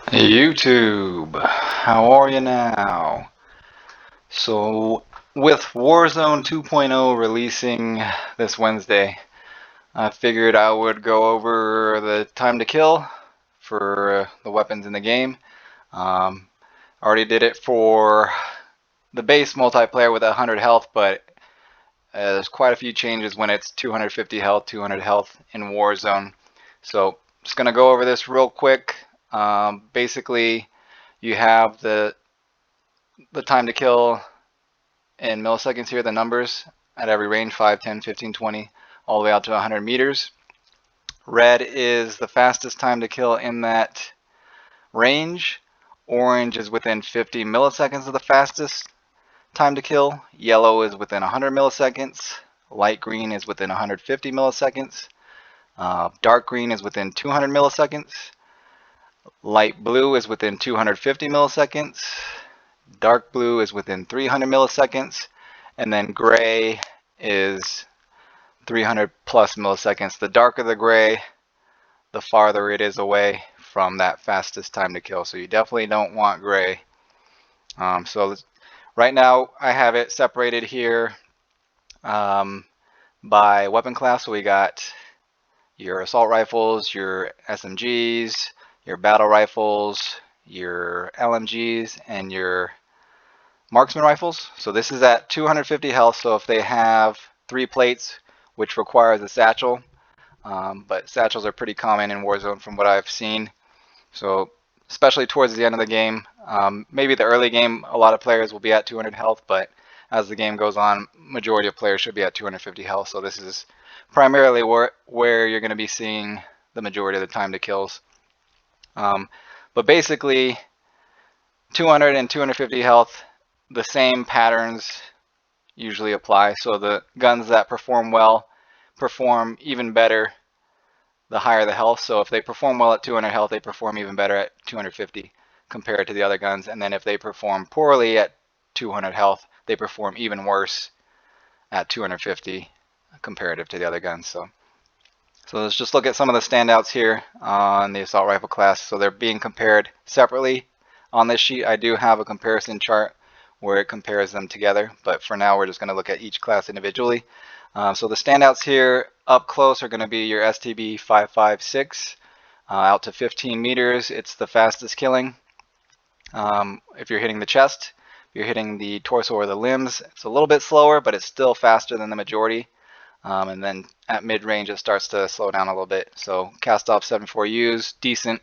YouTube, how are you now? So, with Warzone 2.0 releasing this Wednesday, I figured I would go over the time to kill for the weapons in the game. Already did it for the base multiplayer with 100 health, but there's quite a few changes when it's 250 health, 200 health in Warzone. So, just going to go over this real quick. Basically, you have the time to kill in milliseconds here, the numbers at every range, 5, 10, 15, 20, all the way out to 100 meters. Red is the fastest time to kill in that range. Orange is within 50 milliseconds of the fastest time to kill. Yellow is within 100 milliseconds. Light green is within 150 milliseconds. Dark green is within 200 milliseconds. Light blue is within 250 milliseconds. Dark blue is within 300 milliseconds, and then gray is 300 plus milliseconds. The darker the gray, the farther it is away from that fastest time to kill. So you definitely don't want gray. So right now I have it separated here by weapon class. So we got your assault rifles, your SMGs, your battle rifles, your LMGs, and your Marksman rifles. So this is at 250 health, so if they have 3 plates, which requires a satchel, but satchels are pretty common in Warzone from what I've seen. So especially towards the end of the game, maybe the early game, a lot of players will be at 200 health, but as the game goes on, majority of players should be at 250 health. So this is primarily where you're going to be seeing the majority of the time to kills. But basically, 200 and 250 health, the same patterns usually apply. So the guns that perform well perform even better the higher the health. So if they perform well at 200 health, they perform even better at 250 compared to the other guns. And then if they perform poorly at 200 health, they perform even worse at 250 comparative to the other guns. So let's just look at some of the standouts here on the assault rifle class. So they're being compared separately on this sheet. I do have a comparison chart where it compares them together, but for now we're just going to look at each class individually. So the standouts here up close are going to be your STB 556 out to 15 meters. It's the fastest killing. If you're hitting the chest, if you're hitting the torso or the limbs, it's a little bit slower, but it's still faster than the majority. And then at mid-range it starts to slow down a little bit. So cast off 74U's decent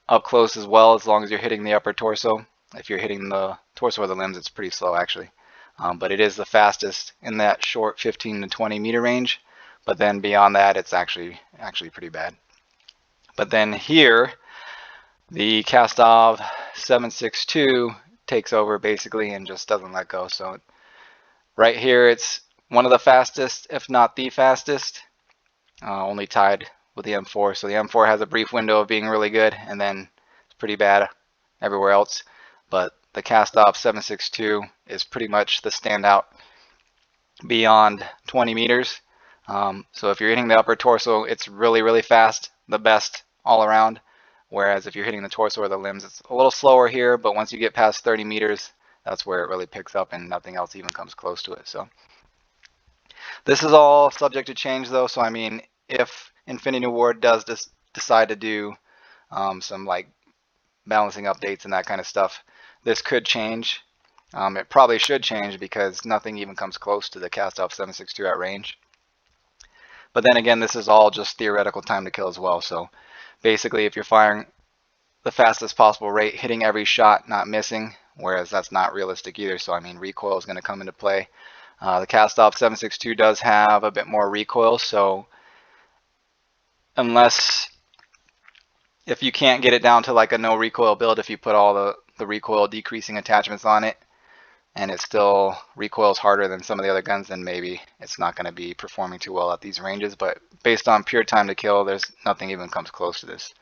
up close as well, as long as you're hitting the upper torso. If you're hitting the torso or the limbs, it's pretty slow actually. But it is the fastest in that short 15 to 20 meter range. But then beyond that, it's actually pretty bad. But then here, the Kastov 762 takes over basically and just doesn't let go. So right here, it's one of the fastest, if not the fastest, only tied with the M4. So the M4 has a brief window of being really good, and then it's pretty bad everywhere else. But the Kastov 762 is pretty much the standout beyond 20 meters. So if you're hitting the upper torso, it's really, really fast, the best all around. Whereas if you're hitting the torso or the limbs, it's a little slower here, but once you get past 30 meters, that's where it really picks up and nothing else even comes close to it. So this is all subject to change though. So I mean, if Infinity Ward does decide to do some like balancing updates and that kind of stuff, this could change. It probably should change because nothing even comes close to the Kastov 762 at range. But then again, this is all just theoretical time to kill as well. So basically, if you're firing the fastest possible rate, hitting every shot, not missing, whereas that's not realistic either. So I mean, recoil is going to come into play. The Kastov 762 does have a bit more recoil, so if you can't get it down to like a no recoil build, if you put all the recoil decreasing attachments on it and it still recoils harder than some of the other guns, then maybe it's not going to be performing too well at these ranges. But based on pure time to kill, there's nothing even comes close to this.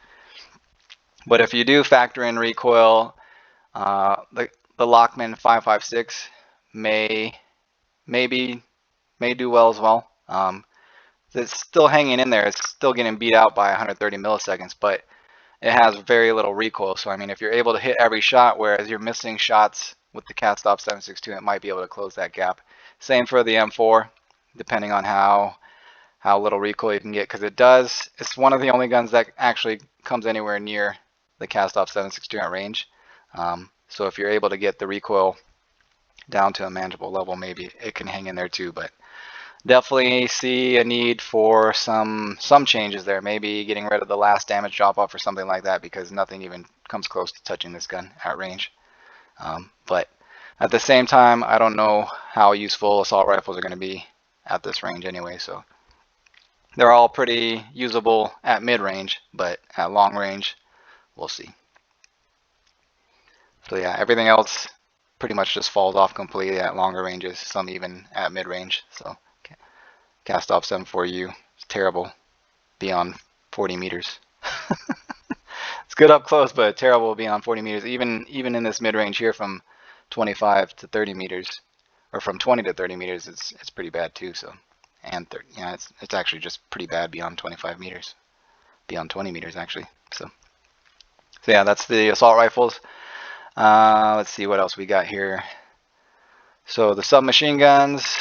But if you do factor in recoil, the Lockman 556 may do well as well. It's still hanging in there. It's still getting beat out by 130 milliseconds, but it has very little recoil. So I mean, if you're able to hit every shot, whereas you're missing shots with the cast off 7.62, it might be able to close that gap. Same for the M4, depending on how little recoil you can get, because it's one of the only guns that actually comes anywhere near the cast off 7.62 at range. So if you're able to get the recoil down to a manageable level, maybe it can hang in there too. But definitely see a need for some changes there. Maybe getting rid of the last damage drop off or something like that, because nothing even comes close to touching this gun at range. But at the same time, I don't know how useful assault rifles are going to be at this range anyway. So they're all pretty usable at mid range, but at long range, we'll see. So yeah, everything else pretty much just falls off completely at longer ranges, some even at mid range. So cast off 7.4U is terrible beyond 40 meters. It's good up close, but terrible beyond 40 meters. Even in this mid range here, from 25 to 30 meters, or from 20 to 30 meters, it's pretty bad too. So, and 30, yeah, it's actually just pretty bad beyond 25 meters, beyond 20 meters actually. So yeah, that's the assault rifles. Let's see what else we got here. So the submachine guns,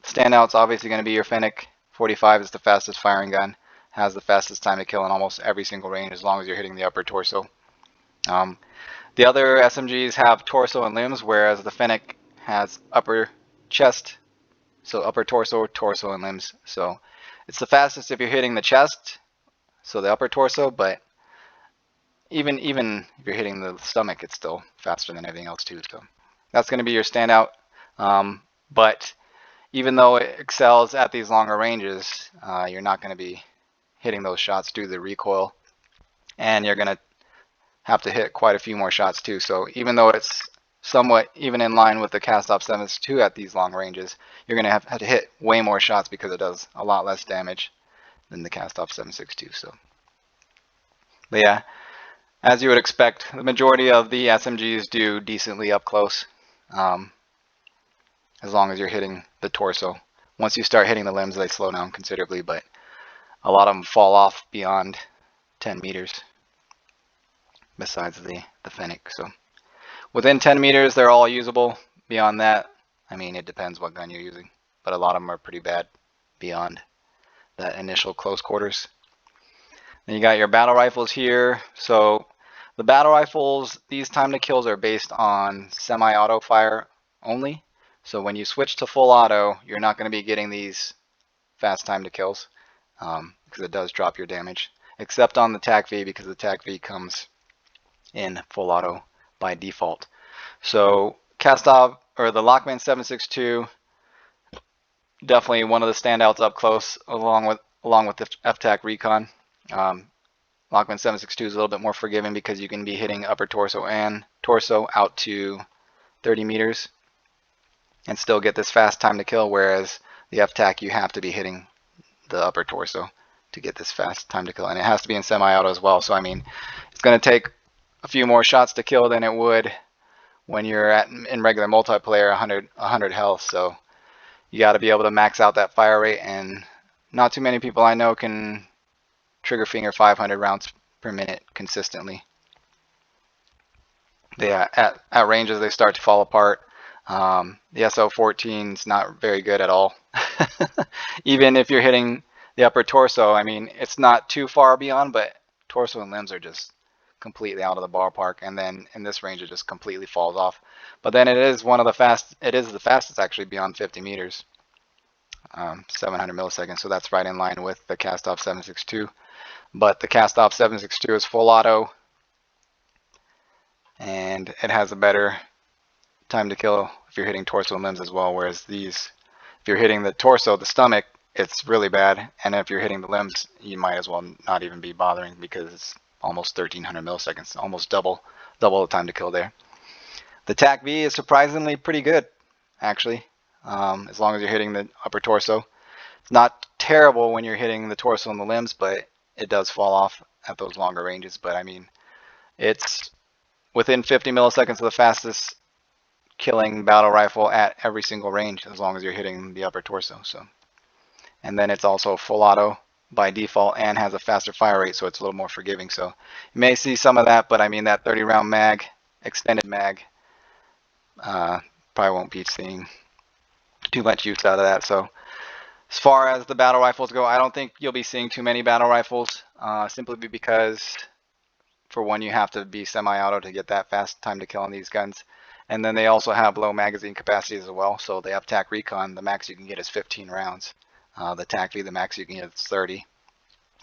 standouts obviously going to be your Fennec. 45 is the fastest firing gun, has the fastest time to kill in almost every single range as long as you're hitting the upper torso. The other SMGs have torso and limbs, whereas the Fennec has upper chest, so upper torso, torso, and limbs. So it's the fastest if you're hitting the chest, so the upper torso, but even if you're hitting the stomach, it's still faster than everything else too. So that's going to be your standout. But even though it excels at these longer ranges, you're not going to be hitting those shots due to the recoil, and you're going to have to hit quite a few more shots too. So even though it's somewhat even in line with the cast off 7.62 at these long ranges, you're going to have to hit way more shots because it does a lot less damage than the cast off 7.62. So, but yeah, as you would expect, the majority of the SMGs do decently up close, as long as you're hitting the torso. Once you start hitting the limbs, they slow down considerably, but a lot of them fall off beyond 10 meters, besides the Fennec. So within 10 meters, they're all usable. Beyond that, I mean, it depends what gun you're using, but a lot of them are pretty bad beyond that initial close quarters. Then you got your battle rifles here. So the battle rifles, these time to kills are based on semi-auto fire only. So when you switch to full auto, you're not going to be getting these fast time to kills, because it does drop your damage, except on the TAC-V, because the TAC-V comes in full auto by default. So cast off, or the Lockman 7.62, definitely one of the standouts up close, along with the FTAC Recon. Lockman 7.62 is a little bit more forgiving because you can be hitting upper torso and torso out to 30 meters and still get this fast time to kill, whereas the FTAC, you have to be hitting the upper torso to get this fast time to kill, and it has to be in semi-auto as well. So I mean, it's going to take a few more shots to kill than it would when you're in regular multiplayer 100 health. So you got to be able to max out that fire rate, and not too many people I know can trigger finger 500 rounds per minute consistently. At ranges, they start to fall apart. The SO14 is not very good at all. Even if you're hitting the upper torso, I mean, it's not too far beyond, but torso and limbs are just completely out of the ballpark. And then in this range, it just completely falls off. But then it is the fastest actually beyond 50 meters, 700 milliseconds. So that's right in line with the cast off 7.62. But the cast off 7.62 is full auto, and it has a better time to kill if you're hitting torso and limbs as well. Whereas these, if you're hitting the torso, the stomach, it's really bad. And if you're hitting the limbs, you might as well not even be bothering, because it's almost 1300 milliseconds, almost double the time to kill there. The TAC-V is surprisingly pretty good, actually, as long as you're hitting the upper torso. It's not terrible when you're hitting the torso and the limbs, but it does fall off at those longer ranges. But I mean, it's within 50 milliseconds of the fastest killing battle rifle at every single range, as long as you're hitting the upper torso. So, and then it's also full auto, by default and has a faster fire rate, so it's a little more forgiving. So you may see some of that, but I mean that 30 round mag, extended mag, probably won't be seeing too much use out of that. So as far as the battle rifles go, I don't think you'll be seeing too many battle rifles, simply because for one, you have to be semi-auto to get that fast time to kill on these guns. And then they also have low magazine capacities as well. So they have TAC Recon, the max you can get is 15 rounds. The TAC V, the max you can get is 30.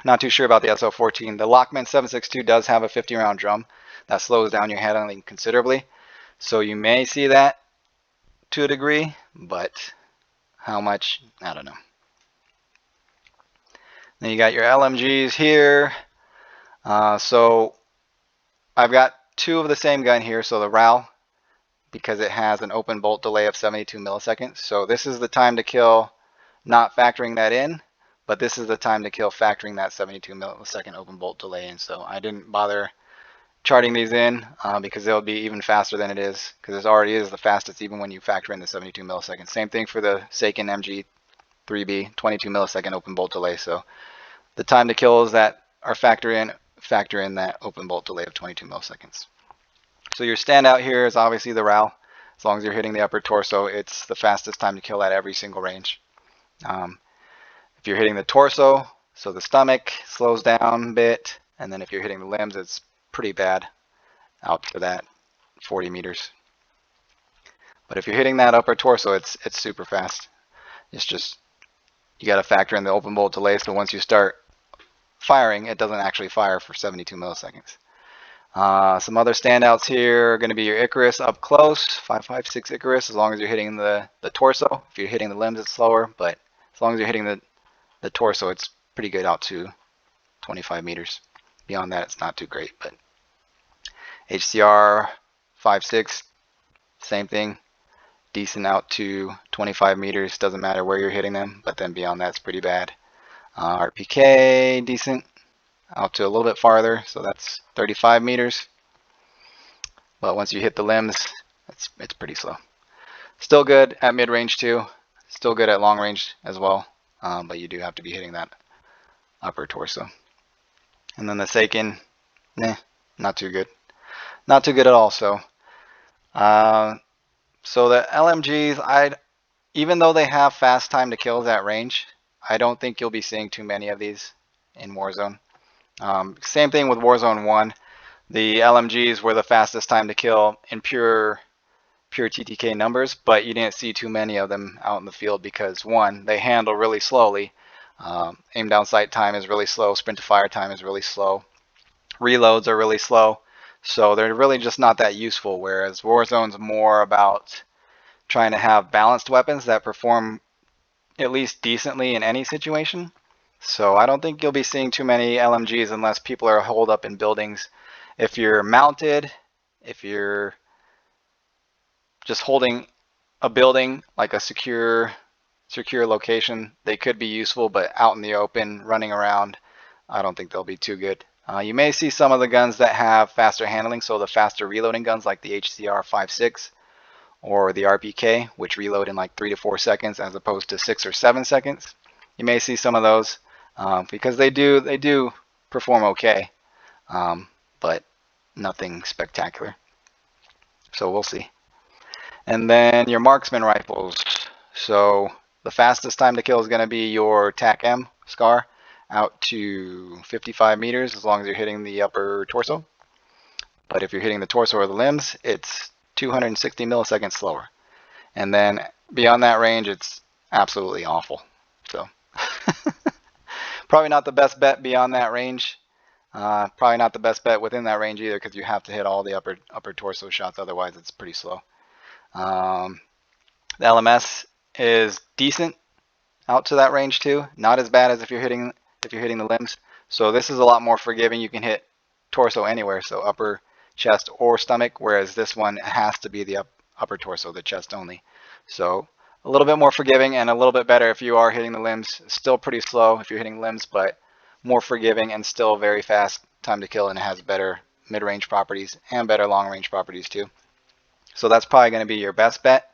Not too sure about the SO14. The Lockman 762 does have a 50 round drum that slows down your handling considerably. So you may see that to a degree, but how much, I don't know. Then you got your LMGs here. So I've got two of the same gun here. So the RAL, because it has an open bolt delay of 72 milliseconds. So this is the time to kill, not factoring that in, but this is the time to kill factoring that 72 millisecond open bolt delay in. So I didn't bother charting these in because they'll be even faster than it is, because it already is the fastest even when you factor in the 72 milliseconds. Same thing for the Seiken MG3B, 22 millisecond open bolt delay. So the time to kills that are factor in that open bolt delay of 22 milliseconds. So your standout here is obviously the RAL. As long as you're hitting the upper torso, it's the fastest time to kill at every single range. If you're hitting the torso, so the stomach slows down a bit, and then if you're hitting the limbs, it's pretty bad out to that 40 meters. But if you're hitting that upper torso, it's super fast. It's just, you got to factor in the open bolt delay, so once you start firing, it doesn't actually fire for 72 milliseconds. Some other standouts here are going to be your Icarus up close, 5.56 Icarus, as long as you're hitting the torso. If you're hitting the limbs, it's slower, but as long as you're hitting the torso, it's pretty good out to 25 meters. Beyond that, it's not too great. But HCR 5.6, same thing, decent out to 25 meters. Doesn't matter where you're hitting them, but then beyond that, it's pretty bad. RPK, decent, out to a little bit farther, so that's 35 meters. But once you hit the limbs, it's pretty slow. Still good at mid-range too. Still good at long range as well. But you do have to be hitting that upper torso. And then the Seiken, not too good. Not too good at all. So the LMGs, even though they have fast time to kills at range, I don't think you'll be seeing too many of these in Warzone. Same thing with Warzone 1. The LMGs were the fastest time to kill in pure TTK numbers, but you didn't see too many of them out in the field because, one, they handle really slowly. Aim down sight time is really slow. Sprint to fire time is really slow. Reloads are really slow. So they're really just not that useful, whereas Warzone's more about trying to have balanced weapons that perform at least decently in any situation. So I don't think you'll be seeing too many LMGs unless people are holed up in buildings. If you're mounted, if you're just holding a building, like a secure location, they could be useful, but out in the open, running around, I don't think they'll be too good. You may see some of the guns that have faster handling, so the faster reloading guns like the HCR 5.6 or the RPK, which reload in like 3 to 4 seconds as opposed to 6 or 7 seconds. You may see some of those because they do perform okay, but nothing spectacular. So we'll see. And then your Marksman rifles. So the fastest time to kill is going to be your TAC-M SCAR out to 55 meters as long as you're hitting the upper torso. But if you're hitting the torso or the limbs, it's 260 milliseconds slower. And then beyond that range, it's absolutely awful. So probably not the best bet beyond that range. Probably not the best bet within that range either, because you have to hit all the upper torso shots. Otherwise, it's pretty slow. The LMS is decent out to that range too. Not as bad as if you're hitting the limbs. So this is a lot more forgiving. You can hit torso anywhere, so upper chest or stomach, whereas this one has to be the upper torso, the chest only. So a little bit more forgiving and a little bit better if you are hitting the limbs. Still pretty slow if you're hitting limbs, but more forgiving and still very fast time to kill, and it has better mid-range properties and better long-range properties too. So that's probably going to be your best bet.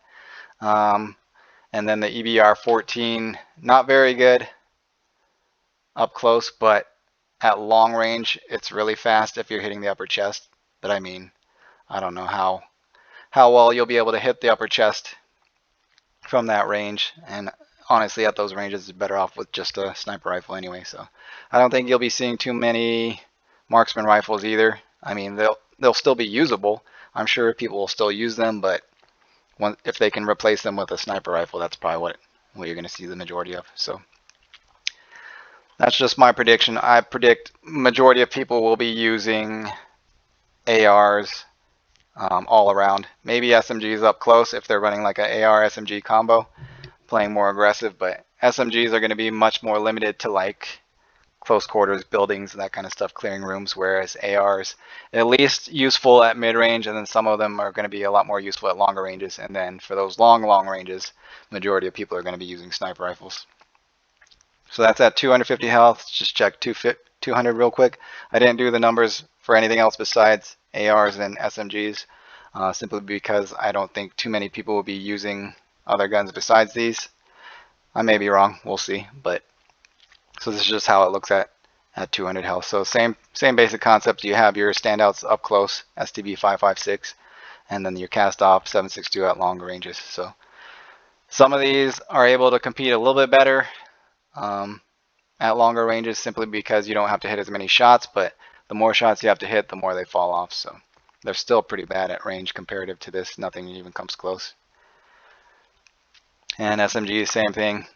And then the EBR 14, not very good. up close, but at long range, it's really fast if you're hitting the upper chest. But I mean, I don't know how well you'll be able to hit the upper chest from that range. And honestly, at those ranges, it's better off with just a sniper rifle anyway. So I don't think you'll be seeing too many marksman rifles either. I mean, they'll still be usable. I'm sure people will still use them, but if they can replace them with a sniper rifle, that's probably what you're going to see the majority of. So that's just my prediction. I predict majority of people will be using ARs all around. Maybe SMGs up close if they're running like an AR SMG combo, playing more aggressive, but SMGs are going to be much more limited to like close quarters buildings and that kind of stuff, clearing rooms, whereas ARs at least useful at mid-range, and then some of them are going to be a lot more useful at longer ranges. And then for those long ranges, majority of people are going to be using sniper rifles. So that's at 250 health. Just check 200 real quick. I didn't do the numbers for anything else besides ARs and SMGs, simply because I don't think too many people will be using other guns besides these. I may be wrong. We'll see. But so this is just how it looks at 200 health. So same basic concept. You have your standouts up close, STB 5.56, and then your cast off 7.62 at longer ranges. So some of these are able to compete a little bit better at longer ranges, simply because you don't have to hit as many shots, but the more shots you have to hit, the more they fall off. So they're still pretty bad at range comparative to this. Nothing even comes close. And SMG, same thing.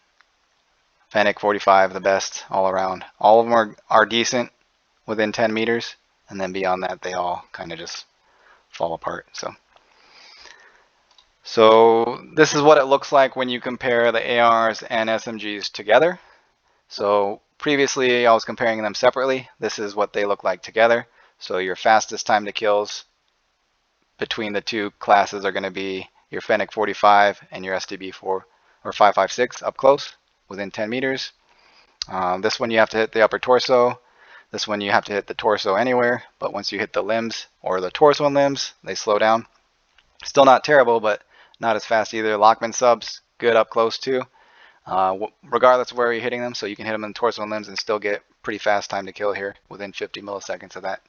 Fennec 45, the best all around. All of them are decent within 10 meters, and then beyond that, they all kind of just fall apart. So this is what it looks like when you compare the ARs and SMGs together. So previously, I was comparing them separately. This is what they look like together. So your fastest time to kills between the two classes are going to be your Fennec 45 and your STB 4 or 5.56 up close within 10 meters. This one you have to hit the upper torso. This one you have to hit the torso anywhere, but once you hit the limbs or the torso and limbs, they slow down. Still not terrible, but not as fast either. Lockman subs, good up close too, regardless of where you're hitting them. So you can hit them in the torso and limbs and still get pretty fast time to kill here within 50 milliseconds of that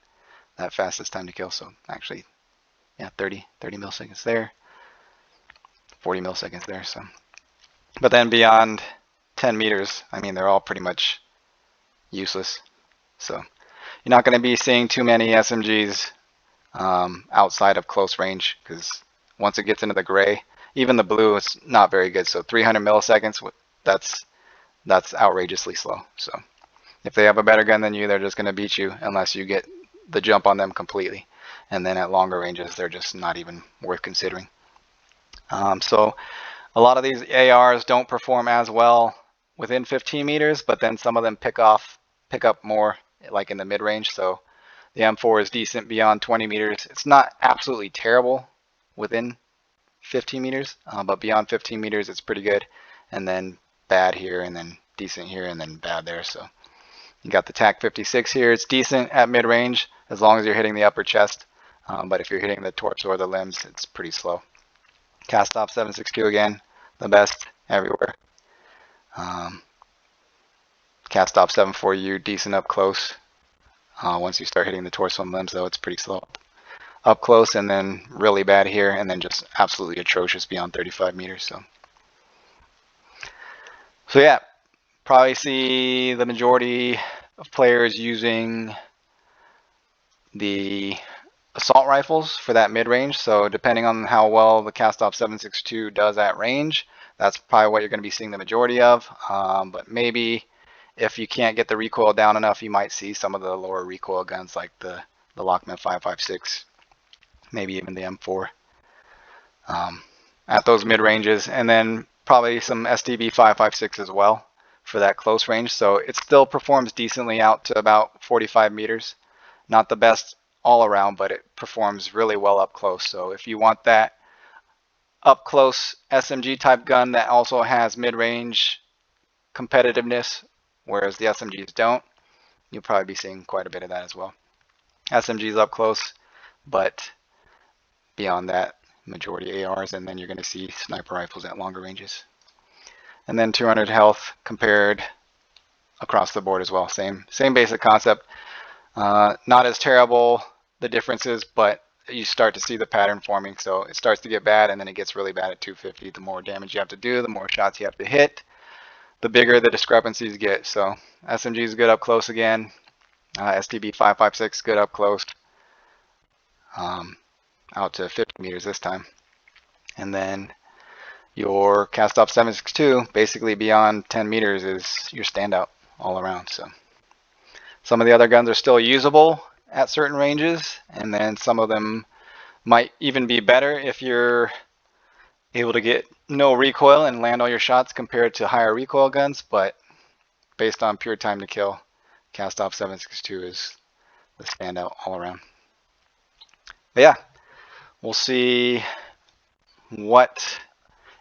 fastest time to kill. So actually, yeah, 30 milliseconds there, 40 milliseconds there. So, but then beyond 10 meters, I mean, they're all pretty much useless. So you're not going to be seeing too many SMGs outside of close range, because once it gets into the gray, even the blue is not very good. So 300 milliseconds, that's outrageously slow. So if they have a better gun than you, they're just going to beat you unless you get the jump on them completely. And then at longer ranges, they're just not even worth considering. So a lot of these ARs don't perform as well within 15 meters, but then some of them pick up more like in the mid range. So the M4 is decent beyond 20 meters. It's not absolutely terrible within 15 meters, but beyond 15 meters, it's pretty good. And then bad here, and then decent here, and then bad there. So you got the TAC 56 here. It's decent at mid range as long as you're hitting the upper chest. But if you're hitting the torso or the limbs, it's pretty slow. Cast off 7.62 again, the best everywhere. Cast off 7.4U, decent up close. Once you start hitting the torso and limbs, though, it's pretty slow up close, and then really bad here, and then just absolutely atrocious beyond 35 meters. So yeah, probably see the majority of players using the assault rifles for that mid-range. So depending on how well the cast off 7.62 does at range, that's probably what you're going to be seeing the majority of. But maybe if you can't get the recoil down enough, you might see some of the lower recoil guns like the Lockman 5.56, maybe even the M4 at those mid ranges, and then probably some STB 5.56 as well for that close range. So it still performs decently out to about 45 meters. Not the best all around, but it performs really well up close. So if you want that up close SMG type gun that also has mid-range competitiveness, whereas the SMGs don't, you'll probably be seeing quite a bit of that as well. SMGs up close, but beyond that, majority ARs, and then you're going to see sniper rifles at longer ranges. And then 200 health compared across the board as well. Same basic concept. Not as terrible the differences, but you start to see the pattern forming. So it starts to get bad, and then it gets really bad at 250. The more damage you have to do, the more shots you have to hit, the bigger the discrepancies get. So SMG is good up close again. STB 5.56 good up close, out to 50 meters this time. And then your cast off 7.62, basically beyond 10 meters, is your standout all around. So some of the other guns are still usable at certain ranges, and then some of them might even be better if you're able to get no recoil and land all your shots compared to higher recoil guns. But based on pure time to kill, cast off 7.62 is the standout all around. But yeah, we'll see what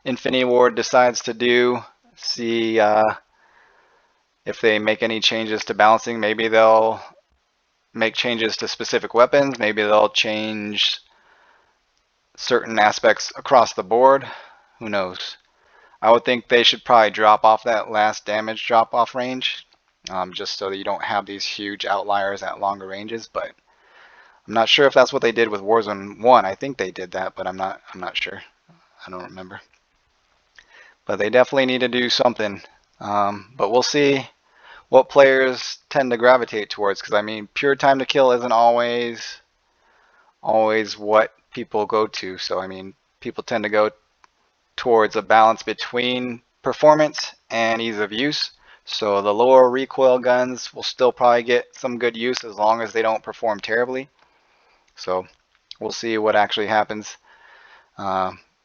Infinity Ward decides to do. See if they make any changes to balancing. Maybe they'll make changes to specific weapons. Maybe they'll change certain aspects across the board. Who knows? I would think they should probably drop off that last damage drop off range, just so that you don't have these huge outliers at longer ranges. But I'm not sure if that's what they did with Warzone 1. I think they did that, but I'm not sure. I don't remember. But they definitely need to do something. But we'll see what players tend to gravitate towards, because I mean, pure time to kill isn't always what people go to. So I mean, people tend to go towards a balance between performance and ease of use. So the lower recoil guns will still probably get some good use as long as they don't perform terribly. So we'll see what actually happens.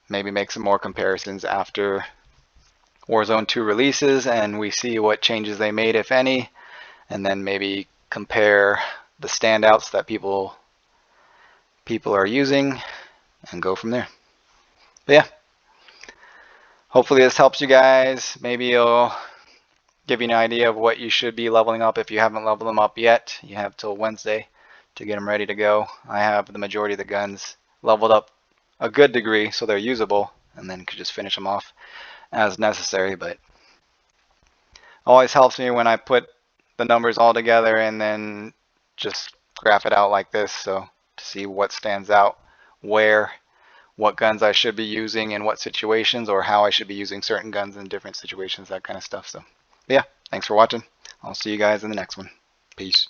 Maybe make some more comparisons after Warzone 2 releases and we see what changes they made, if any, and then maybe compare the standouts that people are using and go from there. But yeah, hopefully this helps you guys. Maybe it'll give you an idea of what you should be leveling up if you haven't leveled them up yet. You have till Wednesday to get them ready to go. I have the majority of the guns leveled up a good degree so they're usable, and then could just finish them off as necessary. But always helps me when I put the numbers all together and then just graph it out like this, so to see what stands out, what guns I should be using in what situations, or how I should be using certain guns in different situations, that kind of stuff. So yeah, thanks for watching. I'll see you guys in the next one. Peace.